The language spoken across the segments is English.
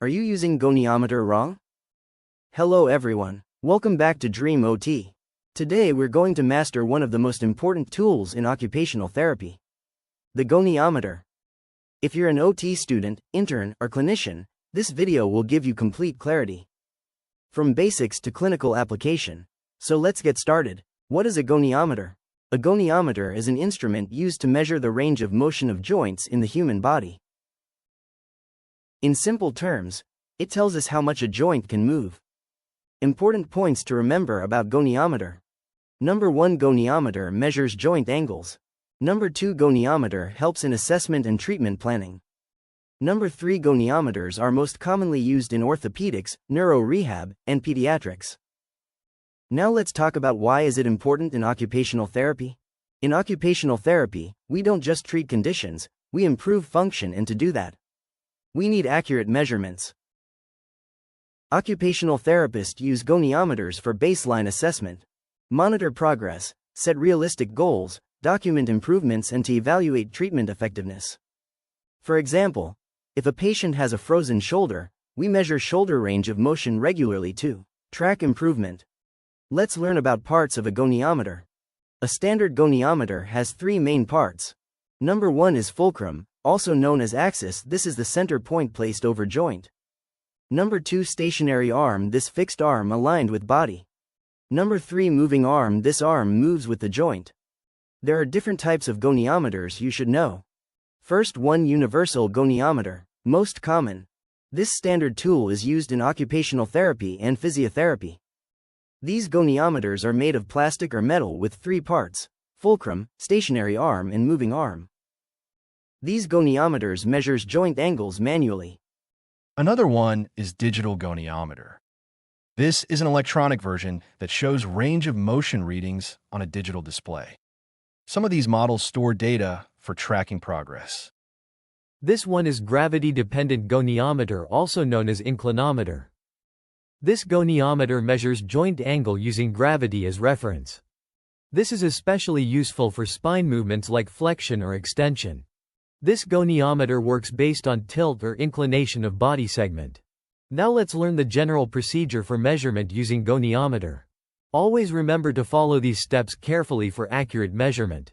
Are you using goniometer wrong? Hello everyone, welcome back to Dream OT. Today we're going to master one of the most important tools in occupational therapy, the goniometer. If you're an OT student, intern, or clinician, this video will give you complete clarity. From basics to clinical application. So let's get started. What is a goniometer? A goniometer is an instrument used to measure the range of motion of joints in the human body. In simple terms, it tells us how much a joint can move. Important points to remember about goniometer. Number 1, goniometer measures joint angles. Number 2, goniometer helps in assessment and treatment planning. Number 3, goniometers are most commonly used in orthopedics, neuro rehab, and pediatrics. Now let's talk about why is it important in occupational therapy. In occupational therapy, we don't just treat conditions, we improve function, and to do that, we need accurate measurements. Occupational therapists use goniometers for baseline assessment, monitor progress, set realistic goals, document improvements, and to evaluate treatment effectiveness. For example, if a patient has a frozen shoulder, we measure shoulder range of motion regularly to track improvement. Let's learn about parts of a goniometer. A standard goniometer has 3 main parts. Number 1 is fulcrum, also known as axis. This is the center point placed over joint. Number 2, stationary arm, this fixed arm aligned with body. Number 3, moving arm, this arm moves with the joint. There are different types of goniometers you should know. First, 1, universal goniometer, most common. This standard tool is used in occupational therapy and physiotherapy. These goniometers are made of plastic or metal with 3 parts: fulcrum, stationary arm, and moving arm. These goniometers measures joint angles manually. Another one is digital goniometer. This is an electronic version that shows range of motion readings on a digital display. Some of these models store data for tracking progress. This one is gravity-dependent goniometer, also known as inclinometer. This goniometer measures joint angle using gravity as reference. This is especially useful for spine movements like flexion or extension. This goniometer works based on tilt or inclination of body segment. Now let's learn the general procedure for measurement using goniometer. Always remember to follow these steps carefully for accurate measurement.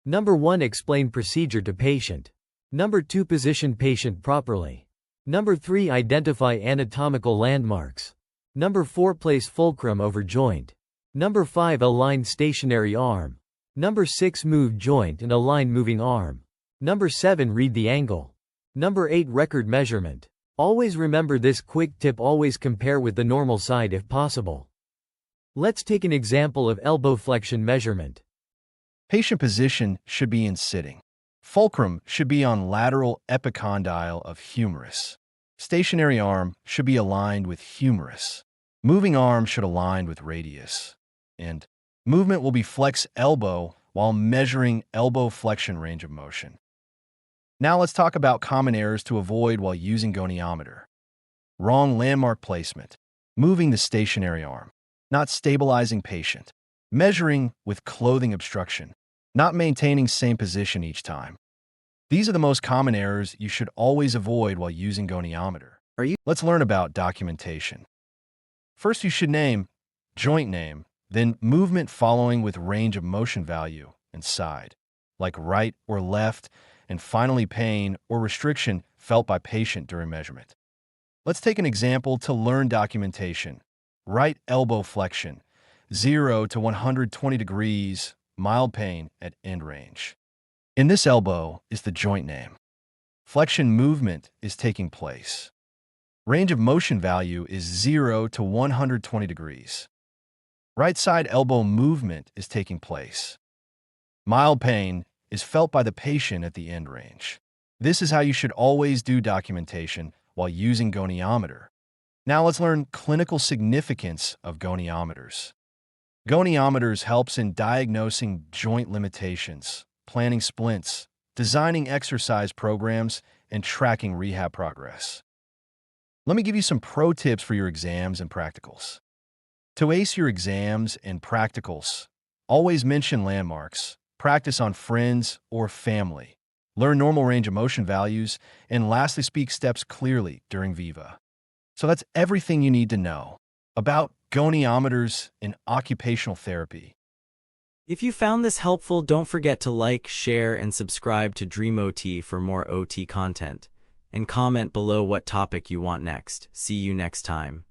Number 1, explain procedure to patient. Number 2, position patient properly. Number 3, identify anatomical landmarks. Number 4, place fulcrum over joint. Number 5, align stationary arm. Number 6, move joint and align moving arm. Number 7, read the angle. Number 8, record measurement. Always remember this quick tip: always compare with the normal side if possible. Let's take an example of elbow flexion measurement. Patient position should be in sitting. Fulcrum should be on lateral epicondyle of humerus. Stationary arm should be aligned with humerus. Moving arm should align with radius. And movement will be flex elbow while measuring elbow flexion range of motion. Now let's talk about common errors to avoid while using goniometer. Wrong landmark placement. Moving the stationary arm. Not stabilizing patient. Measuring with clothing obstruction. Not maintaining same position each time. These are the most common errors you should always avoid while using goniometer. Let's learn about documentation. First, you should name, joint name, then movement following with range of motion value and side, like right or left, and finally pain or restriction felt by patient during measurement. Let's take an example to learn documentation. Right elbow flexion, 0 to 120 degrees, mild pain at end range. In this elbow is the joint name. Flexion movement is taking place. Range of motion value is 0 to 120 degrees. Right side elbow movement is taking place. Mild pain is felt by the patient at the end range. This is how you should always do documentation while using goniometer. Now let's learn clinical significance of goniometers. Goniometers helps in diagnosing joint limitations, planning splints, designing exercise programs, and tracking rehab progress. Let me give you some pro tips for your exams and practicals. To ace your exams and practicals, always mention landmarks, practice on friends or family, learn normal range of motion values, and lastly speak steps clearly during Viva. So that's everything you need to know about goniometers in occupational therapy. If you found this helpful, don't forget to like, share, and subscribe to Dream OT for more OT content. And comment below what topic you want next. See you next time.